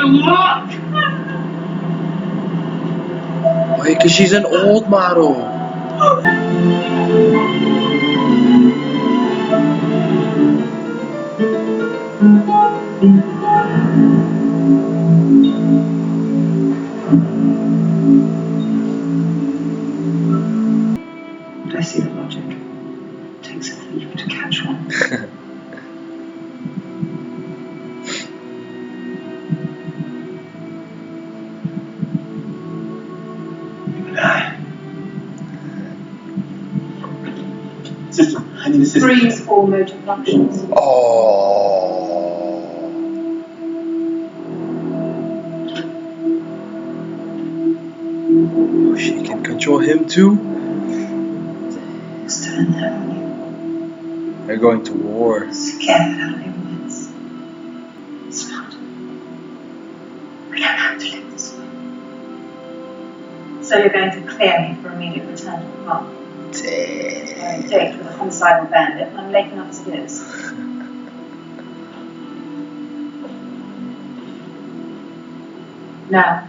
look! Why? Because she's an old model. But I see the logic. It takes a thief to catch one. Sister, I need assistance. Freeze all motor functions. Oh, she can control him too? Still in there, aren't you? They're going to war. Scare it out of your wits. It's not. We don't have to live this way. So you're going to clear me for immediate return to the farm? Damn. A date with a homicidal bandit, and I'm late enough as it is. Now.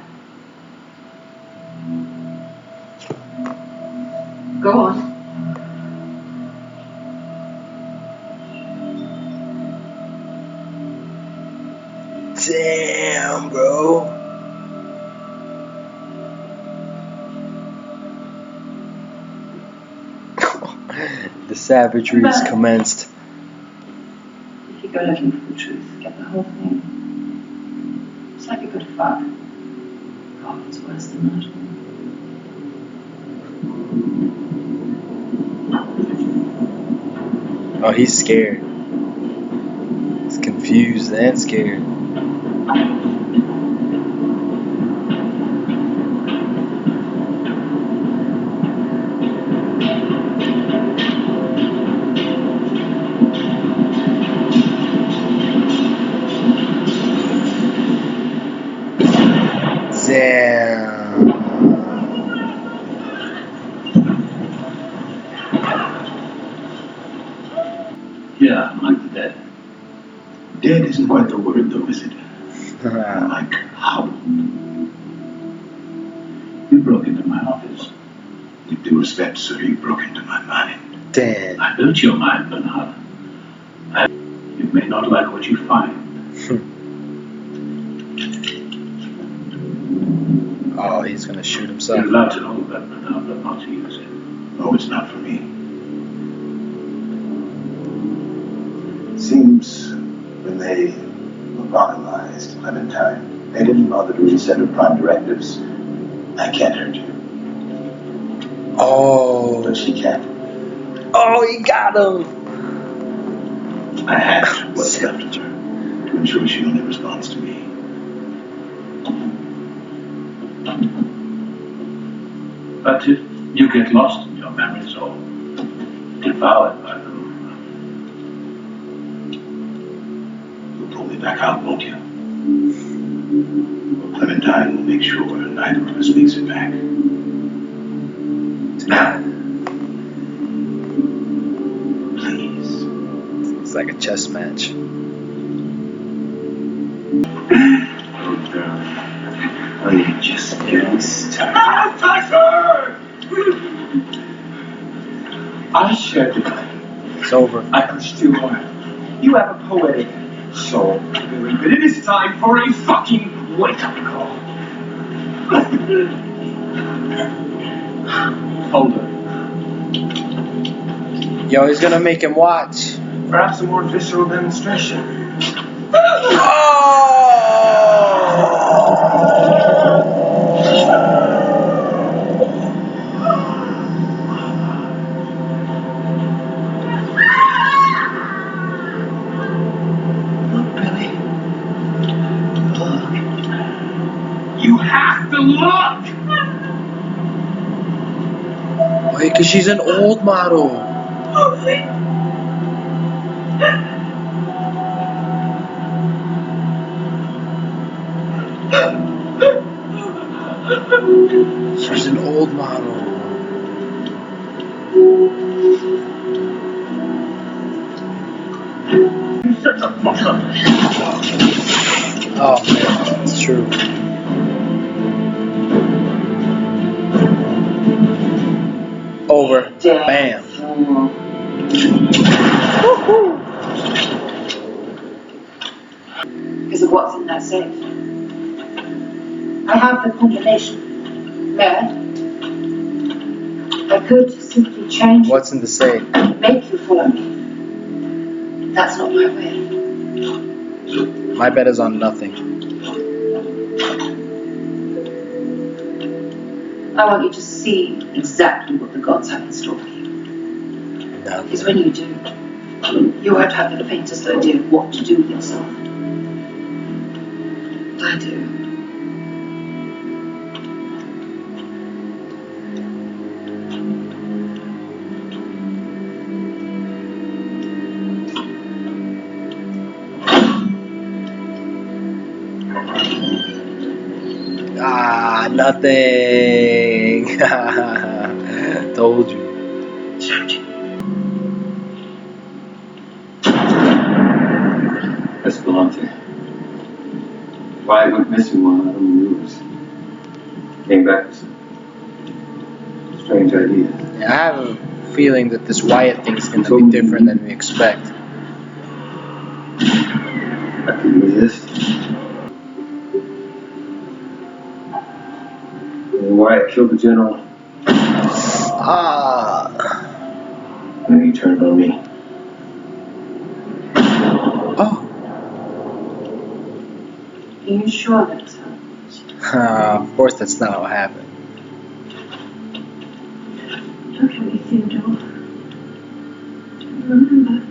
Go on. Damn, bro. The savagery is commenced. If you go looking for the truth, get the whole thing. It's like a good fuck. God, it's worse than that. Oh, he's scared. He's confused and scared. Damn. Yeah, like the dead. Dead isn't quite the word, though, is it? Like how? You broke into my office. With due respect, sir, you broke into my mind. Damn. I built your mind, Bernard. You may not like what you find. Oh, he's gonna shoot himself. You're allowed to hold that, Bernard, but not to use it. Oh, it's not for me. Seems when they lobotomized Clementine, they didn't bother to reset her prime directives. I can't hurt you, Oh. but she can. Oh, he got him. I hacked what's left of her to ensure she only responds to me. But if you get lost in your memories or devoured by them, You'll pull me back out, won't you? Well, Clementine will make sure neither of us makes it back. Now, please. It's like a chess match. Oh, darling. Oh, you're just getting started. I shared it. It's over. I pushed too hard. You have a poetic soul, Billy, but it is time for a fucking wake-up call. Hold on. Yo, he's gonna make him watch. Perhaps a more visceral demonstration. You have to look! Wait, because she's an old model. She's an old model. You shut the fuck up! Oh man, it's true. true. Over. Bam. Because of what's in that safe. I have the combination. Maeve. I could simply change What's in the safe? and make you follow me. That's not my way. My bet is on nothing. I want you to see exactly what the gods have in store for you. Because when you do, you won't have the faintest idea of what to do with yourself. I do. Ah, nothing. Told you. Escalante. Wyatt went missing while out on the news. Came back with some strange ideas. Yeah, I have a feeling that this Wyatt thing is going to be different than we expect. I couldn't resist. And Wyatt killed the general. Ah. And then he turned on me. Oh. Are you sure that's how? Of course, that's not how it happened. Look at me, Theodore. Do you remember?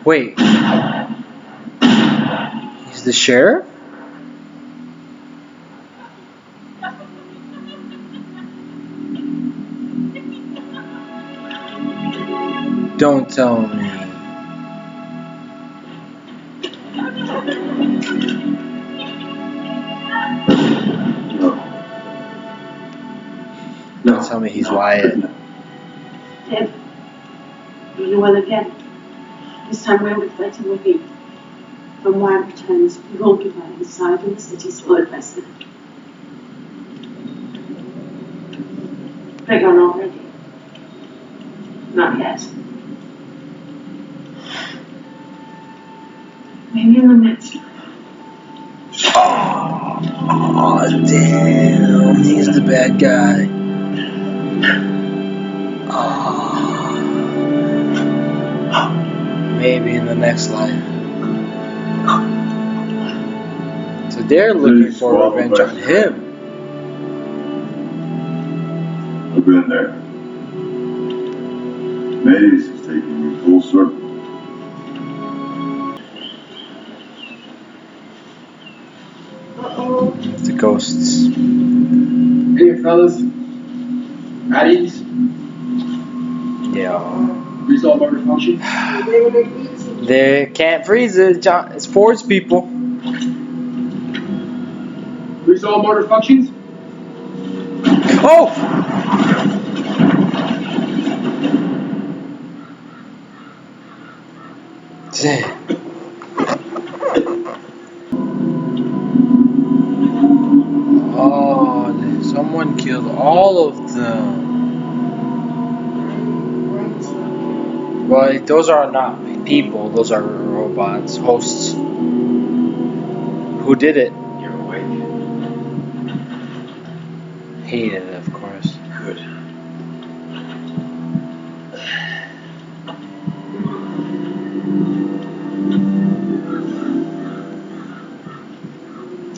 Wait. He's the sheriff? Don't tell me. Don't tell me he's Wyatt. Deb, you will again. This time we're with fighting with you. When Wyatt returns, we won't be by his side and the city's full of Westworld. But you're not ready. Not yet. Maybe in the next life. Oh, damn. He's the bad guy. Oh. Maybe in the next life. So they're looking for revenge on him. I've been there. Maeve is taking me full circle. It's the ghosts. Hey, fellas. At ease. Yeah. Resolve motor function. They can't freeze it, John. It's Ford's people. Resolve motor functions. Oh! Damn. Oh, someone killed all of them. Well, those are not people. Those are robots, hosts. Who did it? You're awake. Hated it, of course. Good.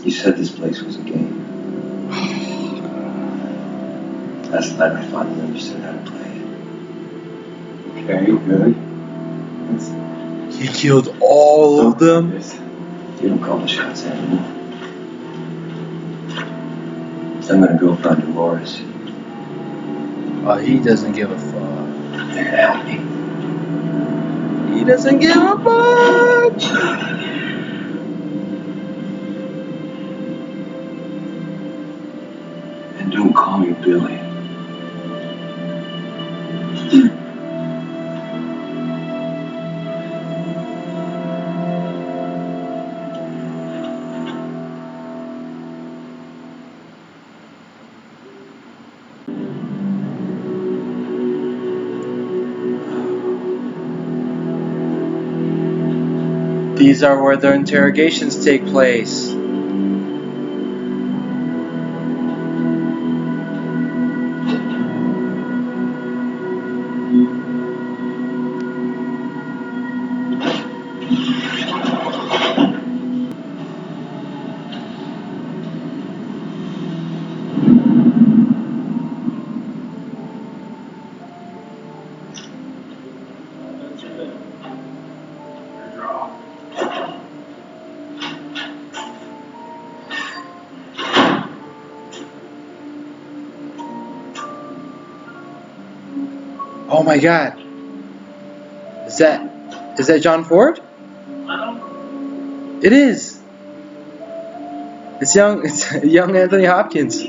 You said this place was a game. Last night I finally understood how to play it. Okay, good. He killed all of them? You don't call the shots anymore. I'm gonna go find Dolores. Oh, he doesn't give a fuck. They're gonna help me. He doesn't give a fuck! And don't These are where the interrogations take place. Oh my God! Is that John Ford? It is. It's young Anthony Hopkins.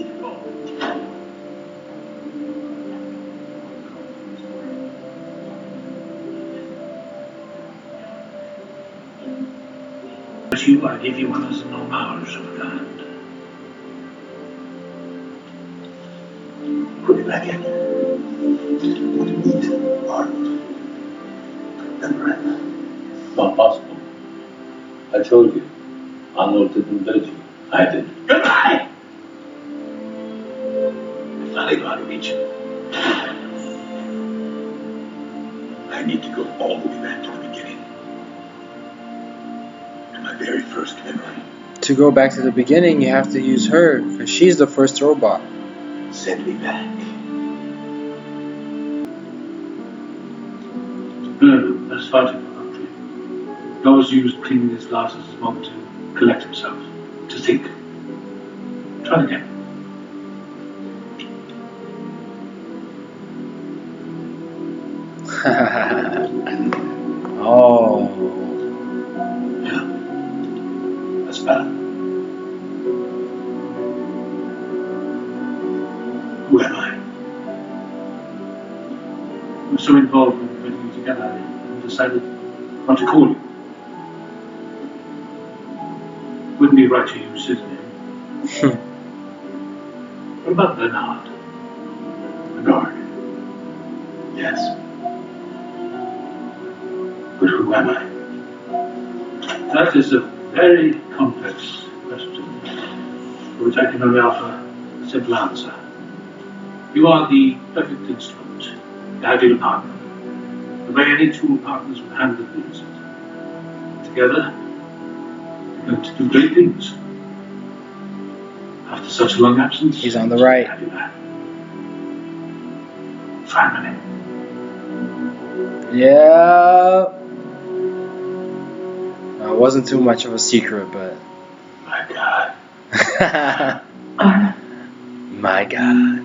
I give you one as an homage of a kind. Put it back in. Would meet Arnold. Never end. Not possible. I told you. Arnold didn't hurt you. I did. Goodbye! I finally know how to reach him. I need to go all the way back to the beginning. To my very first memory. To go back to the beginning, you have to use her, because she's the first robot. Send me back. No, that's far too perfunctory. Dolores used cleaning his glasses as a moment to collect himself, to think. Try it again. Oh. Yeah. That's better. Who am I? I'm so involved in putting you together, I decided not to call you. Wouldn't be right to use his name. What about Bernard? Bernard. Yes. But who am I? That is a very complex question, for which I can only offer a simple answer. You are the perfect instrument, the ideal partner, the way any two partners would handle the business. Together, you're going to do great things. After such a long absence, He's on the right. Have you back. Finally. Yeah. No, it wasn't too much of a secret, but. My God. My God.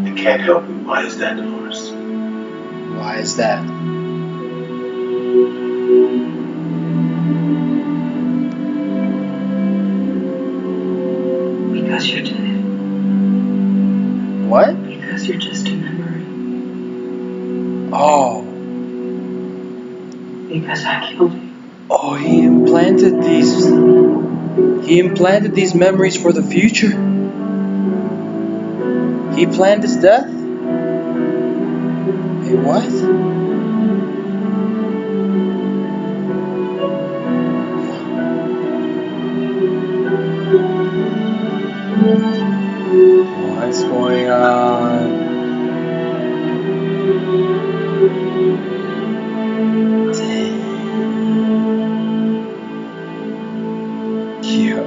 I can't help it. Why is that, Dolores? Why is that? Because you're dead. What? Because you're just a memory. Oh. Because I killed you. Oh, he implanted these memories for the future. He planned his death? Wait, what? What's going on? Yo.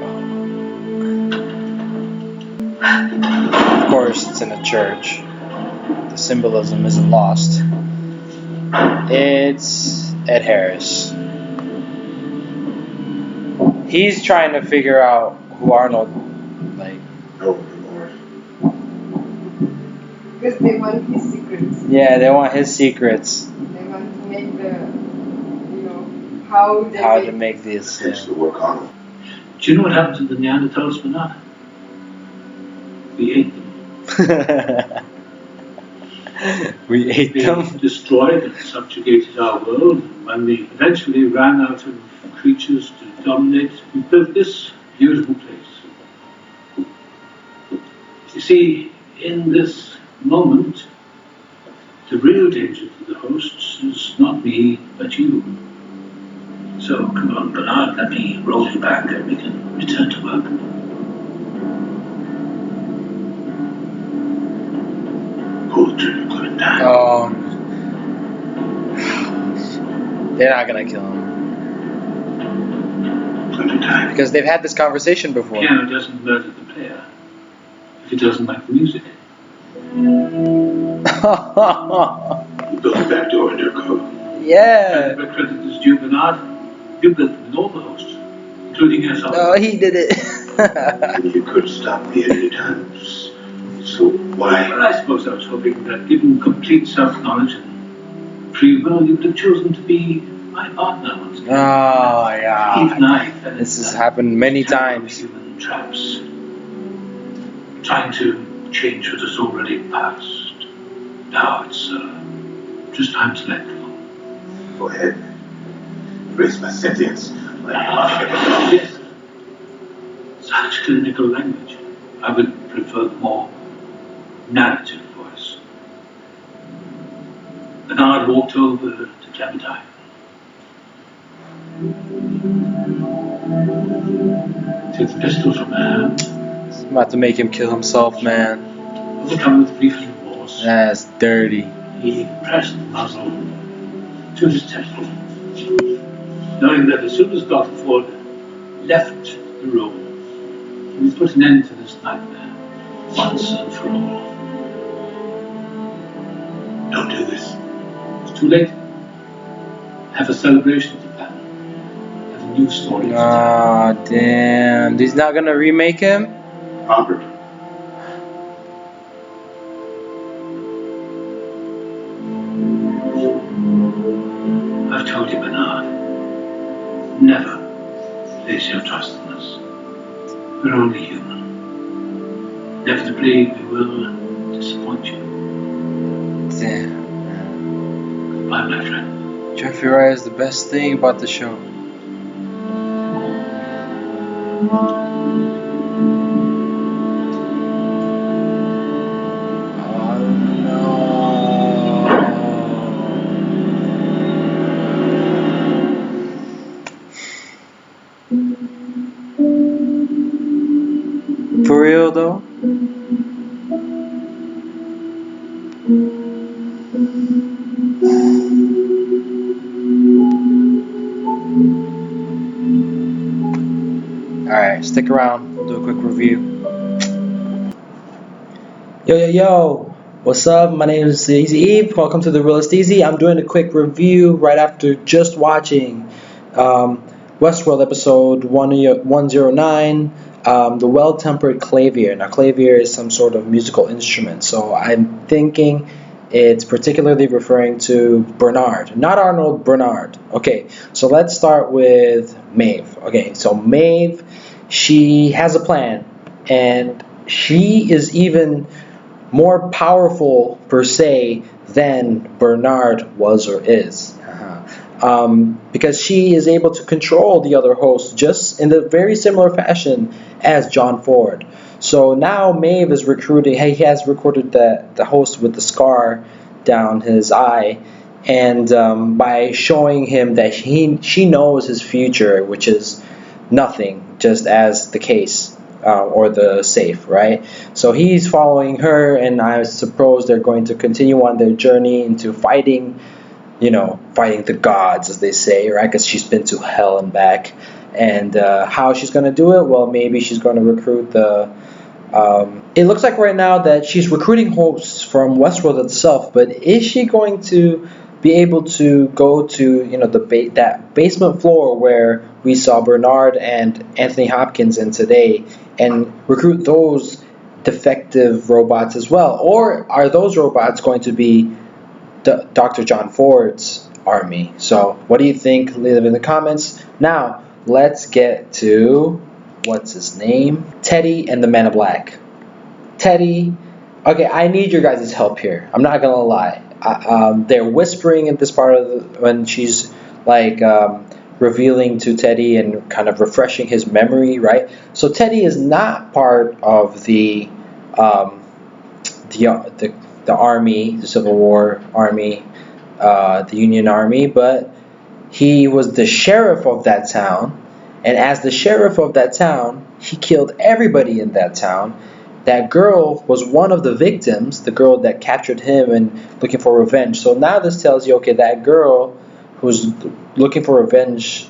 Of course, it's in a church. The symbolism isn't lost. It's Ed Harris. He's trying to figure out who Arnold, like. No, Dolores. Because they want his secrets. Yeah, they want his secrets. They want to make how to make this. Finish the work on them. Do you know what happened to the Neanderthals, Bernard? We ate them. We ate They them. destroyed and subjugated our world. When we eventually ran out of creatures to dominate, we built this beautiful place. You see, in this moment, The real danger to the hosts is not me, but you. So, come on, Bernard, let me roll you back and we can return to work. Pull the trigger, Clementine. Oh. They're not gonna kill him. Clementine. Because they've had this conversation before. Piano doesn't murder the player if he doesn't like the music. You built the back door in your code. Yeah. And the credit is due, Bernard. You built it with all the hosts, including yourself. No, he did it. You could stop me at any time. So why? Well, I suppose I was hoping that given complete self-knowledge and free will, you would have chosen to be my partner once again. Oh, yeah. Even I fell This into has that happened many terrible times. Human traps. Trying to change what has already passed. Now it's just time to let go. Go ahead. Erase my sentience. Yes. Such clinical language. I would prefer the more narrative voice. Bernard walked over to Clementine. Took the pistol from her hand. I'm about to make him kill himself, man. Overcome with grief and remorse, That's dirty. he pressed the muzzle to his temple, knowing that as soon as Dr. Ford left the room, he would put an end to this nightmare once and for all. Don't do this. It's too late. Have a celebration to plan. Have a new story to tell. Ah, damn. He's not gonna remake him? Robert. I've told you, Bernard. Never place your trust in us. We're only human. Inevitably, we will disappoint you. Damn. Goodbye, my friend. Jeffrey Wright is the best thing about the show. Oh no. For real though? Alright, stick around. We'll do a quick review. Yo. What's up? My name is Eazy. Welcome to the Realist Eazy. I'm doing a quick review right after just watching Westworld episode 109, The Well-Tempered Clavier. Now, clavier is some sort of musical instrument, so I'm thinking it's particularly referring to Bernard, not Arnold, Bernard. Okay, so let's start with Maeve. Okay, so Maeve, she has a plan, and she is even more powerful per se than Bernard was or is. Because she is able to control the other hosts just in a very similar fashion as John Ford. So now Maeve is recruiting. He has recruited the host with the scar down his eye, and by showing him that she knows his future, which is nothing, just as the case. Or the safe, right? So he's following her, and I suppose they're going to continue on their journey into fighting the gods, as they say, right? Because she's been to hell and back. And how she's going to do it? Well, maybe she's going to recruit the... it looks like right now that she's recruiting hosts from Westworld itself, but is she going to be able to go to that basement floor where we saw Bernard and Anthony Hopkins in today and recruit those defective robots as well? Or are those robots going to be Dr. John Ford's army? So what do you think? Leave it in the comments. Now let's get to what's his name? Teddy and the Man in Black. Teddy. Okay, I need your guys' help here. I'm not gonna lie. They're whispering at this part of when she's like revealing to Teddy and kind of refreshing his memory, right? So Teddy is not part of the the army, the Civil War army, the Union Army, but he was the sheriff of that town. And as the sheriff of that town, he killed everybody in that town. That girl was one of the victims, the girl that captured him and looking for revenge. So now this tells you, okay, that girl who's looking for revenge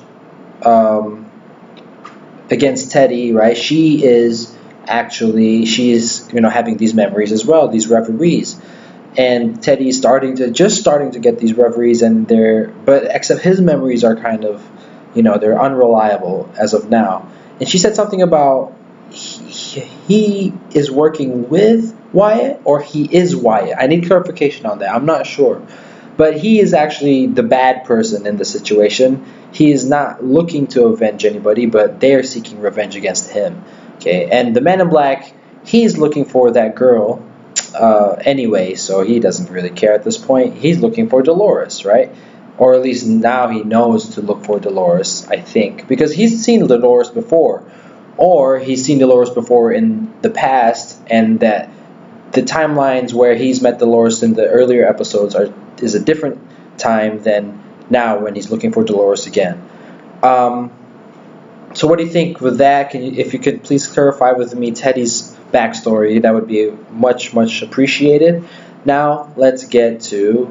against Teddy, right? She is having these memories as well, these reveries. And Teddy's starting to get these reveries, and but except his memories are kind of, they're unreliable as of now. And she said something about he is working with Wyatt, or he is Wyatt. I need clarification on that. I'm not sure. But he is actually the bad person in the situation. He is not looking to avenge anybody, but they are seeking revenge against him. Okay, and the Man in Black, he's looking for that girl anyway, so he doesn't really care at this point. He's looking for Dolores, right? Or at least now he knows to look for Dolores, I think, because he's seen Dolores before, or he's seen Dolores before in the past, and that the timelines where he's met Dolores in the earlier episodes is a different time than now when he's looking for Dolores again. So what do you think with that? If you could please clarify with me Teddy's backstory, that would be much, much appreciated. Now let's get to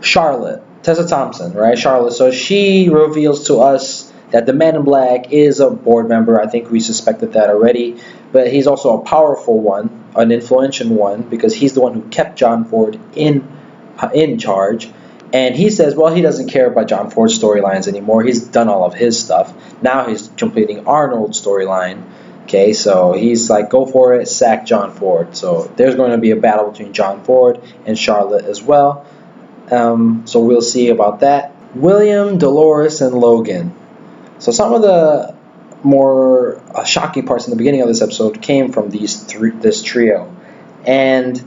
Charlotte, Tessa Thompson, right? Charlotte. So she reveals to us that the Man in Black is a board member. I think we suspected that already, but he's also a powerful one, an influential one, because he's the one who kept John Ford in charge. And he says, well, he doesn't care about John Ford's storylines anymore. He's done all of his stuff. Now he's completing Arnold's storyline. Okay, so he's like, go for it, sack John Ford. So there's going to be a battle between John Ford and Charlotte as well. So we'll see about that. William, Dolores, and Logan. So some of the more shocking parts in the beginning of this episode came from this trio. And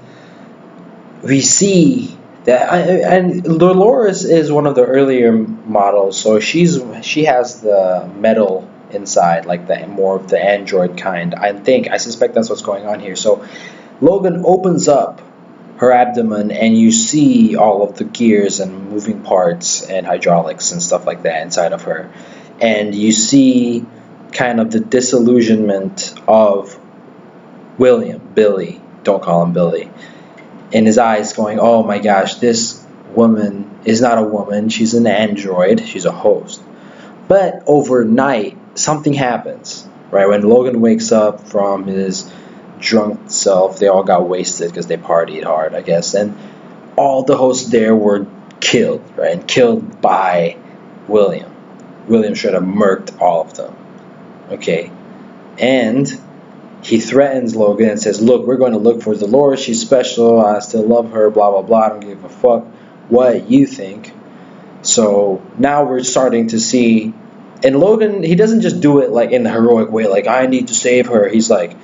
we see that, and Dolores is one of the earlier models, so she has the metal inside, like the more of the android kind. I suspect that's what's going on here. So Logan opens up her abdomen, and you see all of the gears and moving parts and hydraulics and stuff like that inside of her, and you see kind of the disillusionment of Billy. Don't call him Billy. In his eyes, going, oh my gosh, this woman is not a woman, she's an android, she's a host. But overnight, something happens, right? When Logan wakes up from his drunk self, they all got wasted because they partied hard, I guess, and all the hosts there were killed, right? And killed by William. William should have murked all of them. Okay. And he threatens Logan and says, look, we're going to look for Dolores. She's special. I still love her. Blah, blah, blah. I don't give a fuck what you think. So now we're starting to see. And Logan, he doesn't just do it like in the heroic way, like, I need to save her. He's like,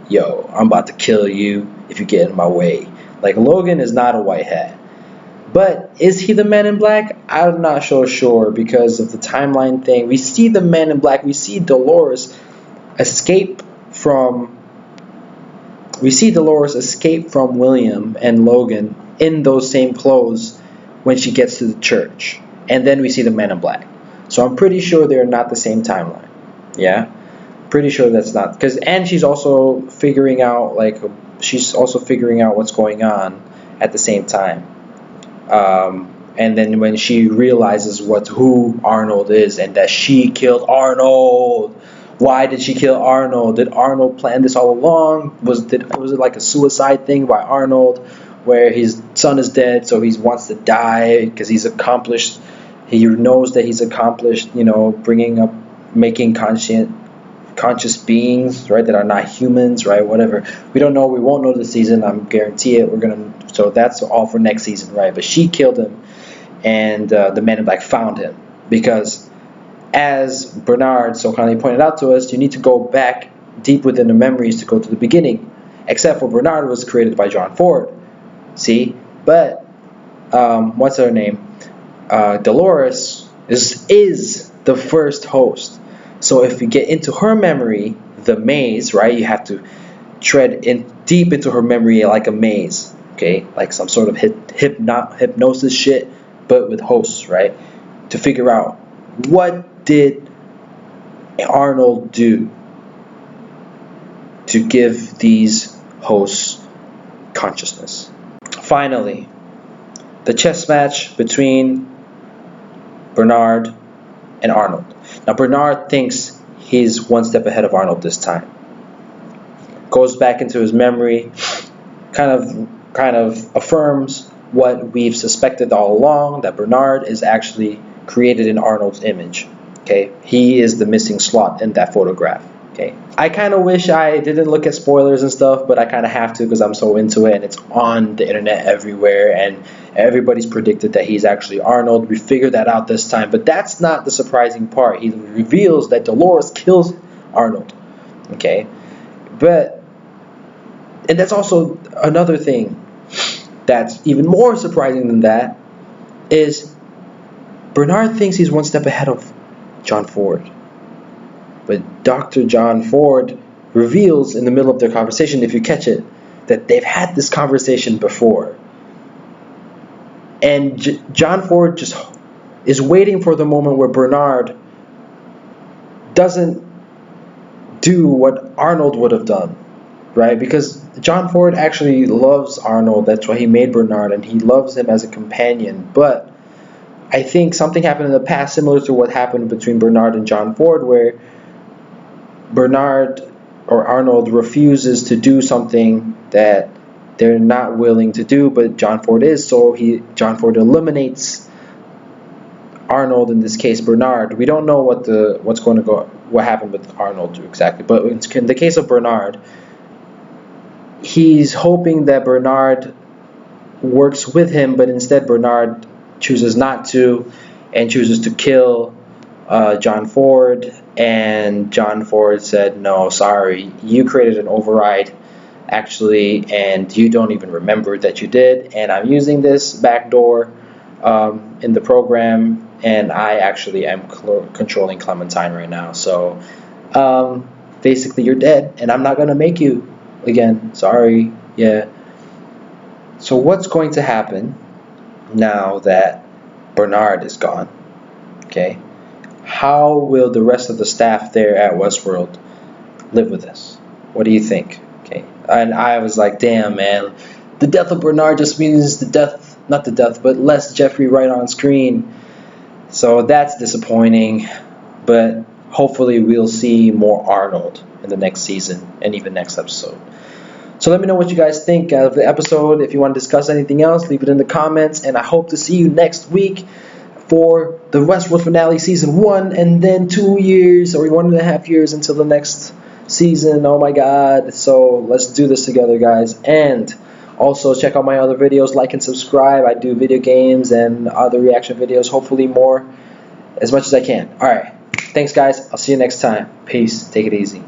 yo, I'm about to kill you if you get in my way. Like, Logan is not a white hat. But is he the Man in Black? I'm not so sure because of the timeline thing. We see the Man in Black. We see Dolores escape from William and Logan in those same clothes when she gets to the church. And then we see the Man in Black. So I'm pretty sure they're not the same timeline. Yeah? Pretty sure that's not. And she's also figuring out what's going on at the same time. And then when she realizes who Arnold is and that she killed Arnold. Why did she kill Arnold? Did Arnold plan this all along? Was it like a suicide thing by Arnold where his son is dead, so he wants to die because he's accomplished. He knows that he's accomplished, making conscious beings, right, that are not humans, right, whatever. We don't know. We won't know this season. I'm guarantee it. So that's all for next season, right? But she killed him, and the Man in Black found him because, as Bernard so kindly pointed out to us, you need to go back deep within the memories to go to the beginning. Except for Bernard was created by John Ford. See? But, what's her name? Dolores is the first host. So if you get into her memory, the maze, right, you have to tread in deep into her memory like a maze, okay, like some sort of hypnosis shit, but with hosts, right? To figure out what did Arnold do to give these hosts consciousness. Finally, the chess match between Bernard and Arnold. Now Bernard thinks he's one step ahead of Arnold this time. Goes back into his memory, kind of affirms what we've suspected all along, that Bernard is actually created in Arnold's image. Okay, he is the missing slot in that photograph. Okay, I kind of wish I didn't look at spoilers and stuff, but I kind of have to because I'm so into it and it's on the internet everywhere and everybody's predicted that he's actually Arnold. We figured that out this time, but that's not the surprising part. He reveals that Dolores kills Arnold. Okay, and that's also another thing that's even more surprising than that is Bernard thinks he's one step ahead of John Ford. But Dr. John Ford reveals in the middle of their conversation, if you catch it, that they've had this conversation before. And John Ford just is waiting for the moment where Bernard doesn't do what Arnold would have done, right? Because John Ford actually loves Arnold. That's why he made Bernard, and he loves him as a companion. But I think something happened in the past similar to what happened between Bernard and John Ford, where Bernard or Arnold refuses to do something that they're not willing to do, but John Ford is, so John Ford eliminates Arnold, in this case Bernard. We don't know what happened with Arnold exactly, but in the case of Bernard, he's hoping that Bernard works with him, but instead Bernard chooses not to and chooses to kill John Ford, and John Ford said, no, sorry, you created an override actually, and you don't even remember that you did, and I'm using this backdoor in the program, and I actually am controlling Clementine right now, so basically you're dead, and I'm not going to make you again, sorry, yeah. So what's going to happen now that Bernard is gone, okay? How will the rest of the staff there at Westworld live with this? What do you think? Okay, and I was like, damn, man, the death of Bernard just means not the death, but less Jeffrey Wright on screen. So that's disappointing, but hopefully we'll see more Arnold in the next season and even next episode. So let me know what you guys think of the episode. If you want to discuss anything else, leave it in the comments, and I hope to see you next week for the Westworld finale season 1, and then 2 years or 1.5 years until the next season. Oh my god. So let's do this together, guys. And also check out my other videos, like and subscribe. I do video games and other reaction videos, hopefully more, as much as I can. Alright, thanks guys, I'll see you next time. Peace, take it easy.